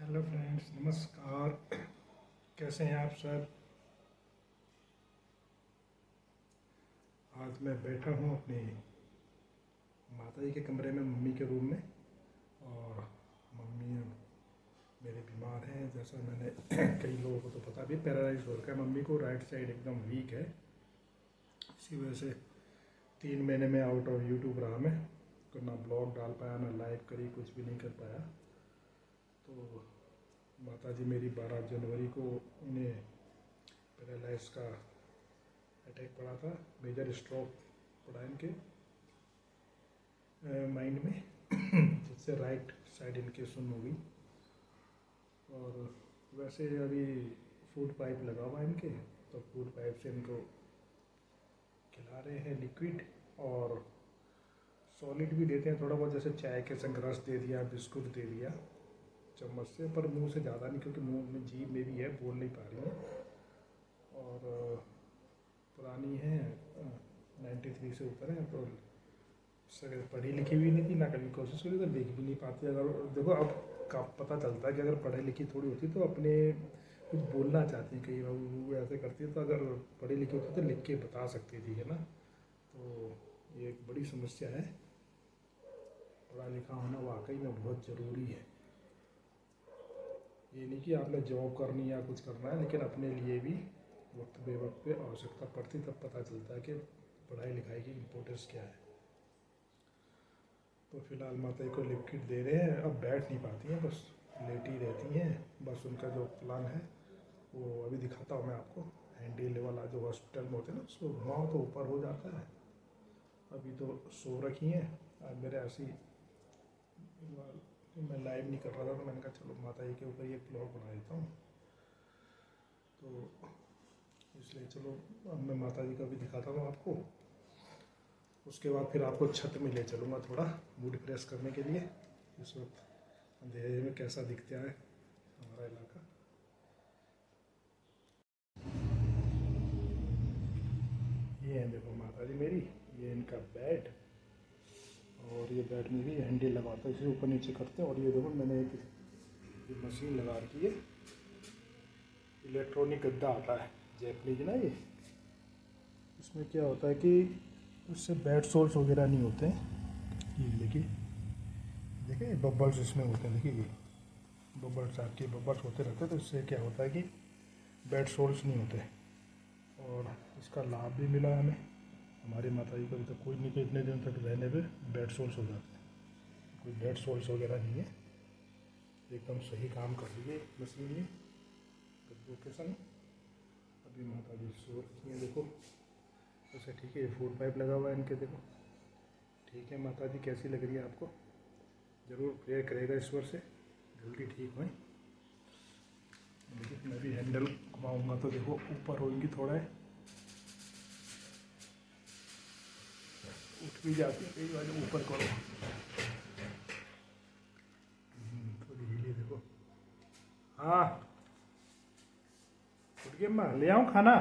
Hello friends, नमस्कार। कैसे हैं आप सब? आज मैं बैठा हूँ अपनी माता जी के कमरे में, मम्मी के रूम में। और मम्मी मेरे बीमार हैं, जैसा मैंने कई लोगों को तो पता भी, पैरालाइज हो रखा है मम्मी को, राइट साइड एकदम वीक है। इसी वजह से 3 महीने में आउट ऑफ यूट्यूब रहा मैं, तो ना ब्लॉग डाल पाया, ना लाइव करी, कुछ भी नहीं कर पाया। तो माता जी मेरी 12 जनवरी को इन्हें पैरालाइज का अटैक पड़ा था, मेजर स्ट्रोक पड़ा इनके माइंड में, जिससे राइट साइड इनके सुन्न हो गई। और वैसे अभी फूड पाइप लगा हुआ है इनके, तो फूड पाइप से इनको खिला रहे हैं लिक्विड, और सॉलिड भी देते हैं थोड़ा बहुत, जैसे चाय के संग रस दे दिया, बिस्कुट दे दिया चम्मच से, पर मुंह से ज़्यादा नहीं, क्योंकि मुंह में जीभ में भी है, बोल नहीं पा रही है। और पुरानी है, 93 से ऊपर है, तो पढ़ी लिखी भी नहीं थी, ना कभी कोशिश करी, तो लिख भी नहीं पाती। अगर देखो, अब का पता चलता है कि अगर पढ़ी लिखी थोड़ी होती तो अपने कुछ बोलना चाहती, कई बार वो ऐसे करती है, तो अगर पढ़ी लिखी होती तो लिख के बता सकती थी, है ना। तो ये एक बड़ी समस्या है। पढ़ा लिखा होना वाकई में बहुत ज़रूरी है। ये नहीं कि आपने जॉब करनी या कुछ करना है, लेकिन अपने लिए भी वक्त बे वक्त पे आवश्यकता पड़ती, तब पता चलता है कि पढ़ाई लिखाई की इम्पोर्टेंस क्या है। तो फिलहाल माता जी को लिक्विड दे रहे हैं, अब बैठ नहीं पाती हैं, बस लेटी रहती हैं। बस उनका जो प्लान है वो अभी दिखाता हूँ मैं आपको। हैंडल वाला जो हॉस्पिटल में होते हैं ना, उसको घुमाओ तो ऊपर हो जाता है। अभी तो सो रखी हैं। आज मेरे ऐसी मैं लाइव नहीं कर रहा था, तो मैंने कहा चलो माता जी के ऊपर ये ब्लॉग बना देता हूँ। तो इसलिए चलो अब मैं माता जी का भी दिखाता हूँ आपको। उसके बाद फिर आपको छत में ले चलूँगा, थोड़ा मूड फ्रेश करने के लिए। इस वक्त अंधेरे में कैसा दिखता है हमारा इलाका। ये है देखो माता जी मेरी, ये इनका बेड, और ये बेड में भी हैंडल लगाता है, इसे ऊपर नीचे करते हैं। और ये देखो मैंने एक ये मशीन लगा रखी है, इलेक्ट्रॉनिक गद्दा आता है जैपनीज ना ये। इसमें क्या होता है कि उससे बेड सोल्स वगैरह नहीं होते हैं। ये देखिए, देखिए बबल्स इसमें होते हैं, देखिए ये बबल्स, आपके बबल्स होते रहते हैं, तो इससे क्या होता है कि बेड सोल्स नहीं होते। और इसका लाभ भी मिला हमें, हमारी माता जी को अभी तक कोई नहीं, कि इतने दिन तक रहने पे बेड सोल्स हो जाते हैं। कोई बेड सोल्स वगैरह नहीं है, एकदम सही काम कर रही है मशीन ये गद्दों के संग। अभी माता जी सो रखी हैं, देखो ऐसे ठीक है। ये फूड पाइप लगा हुआ है इनके, देखो ठीक है। माता जी कैसी लग रही है आपको? ज़रूर प्रेयर करेगा ईश्वर से जल्दी ठीक हों। देखिए मैं भी हैंडल घुमाऊँगा तो देखो ऊपर होंगी, थोड़ा है उठ भी जाती है कई बार, ऊपर करो थोड़ी हिले, देखो। हाँ उठ के मैं ले आऊँ खाना,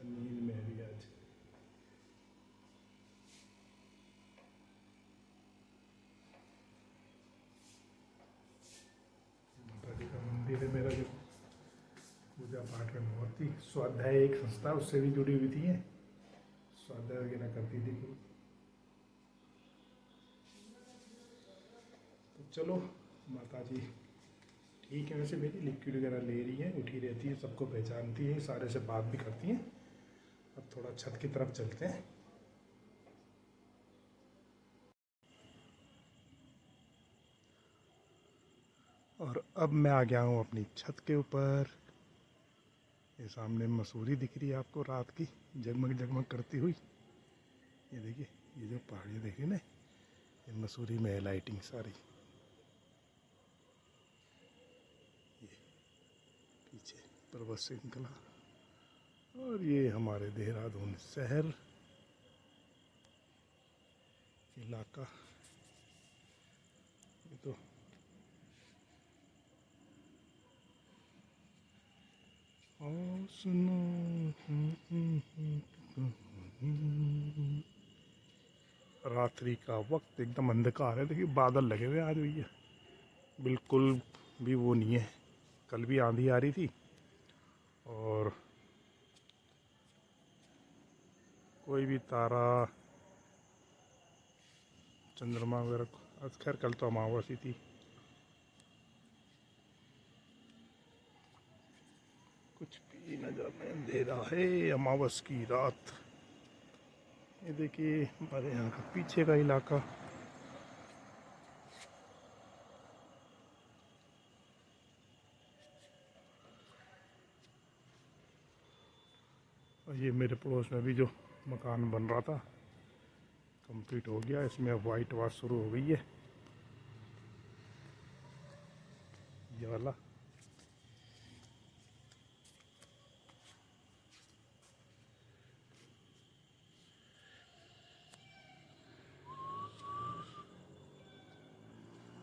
नींद में अभी आज। माता जी का मंदिर है मेरा, जो पूजा पाठ में बहुत थी। स्वाध्याय एक संस्था उससे भी जुड़ी हुई थी, स्वाध्याय वगैरह करती थी खूब। तो चलो माता जी ठीक है। वैसे मेरी लिक्विड वगैरह ले रही है, उठी रहती है, सबको पहचानती है, सारे से बात भी करती हैं। अब थोड़ा छत की तरफ चलते हैं। और अब मैं आ गया हूँ अपनी छत के ऊपर। ये सामने मसूरी दिख रही है आपको रात की, जगमग जगमग करती हुई। ये देखिए, ये जो पहाड़ी देखिए ना, ये मसूरी में है लाइटिंग सारी। ये पीछे पर्वत श्रृंखला, और ये हमारे देहरादून शहर इलाका। ये तो और सुनो, रात्रि का वक्त, एकदम अंधकार है। देखिए बादल लगे हुए आज भैया, बिल्कुल भी वो नहीं है। कल भी आंधी आ रही थी और कोई भी तारा, चंद्रमा वगैरह, खैर कल तो अमावस्या थी, कुछ भी नजर नहीं दे रहा है। अमावस्या की रात, ये देखिए हमारे यहाँ का पीछे का इलाका। और ये मेरे पड़ोस में भी जो मकान बन रहा था कंप्लीट हो गया, इसमें अब वाइट वाश शुरू हो गई है, ये वाला।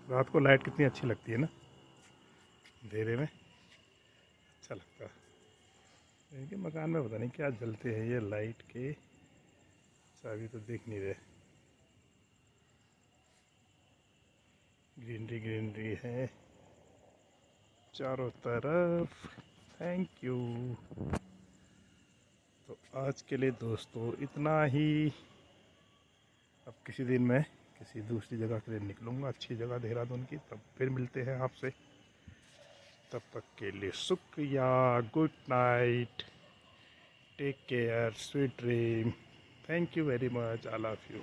रात को लाइट कितनी अच्छी लगती है ना, अंधेरे में अच्छा लगता है। इनके मकान में पता नहीं क्या जलते हैं ये लाइट के, अभी तो देख नहीं रहे। ग्रीनरी ग्रीनरी है चारों तरफ। Thank you. तो आज के लिए दोस्तों इतना ही। अब किसी दिन मैं किसी दूसरी जगह के लिए निकलूँगा, अच्छी जगह देहरादून की, तब फिर मिलते हैं आपसे। तब तक के लिए शुक्रिया। Good night, take care, sweet dream. Thank you very much, I love you.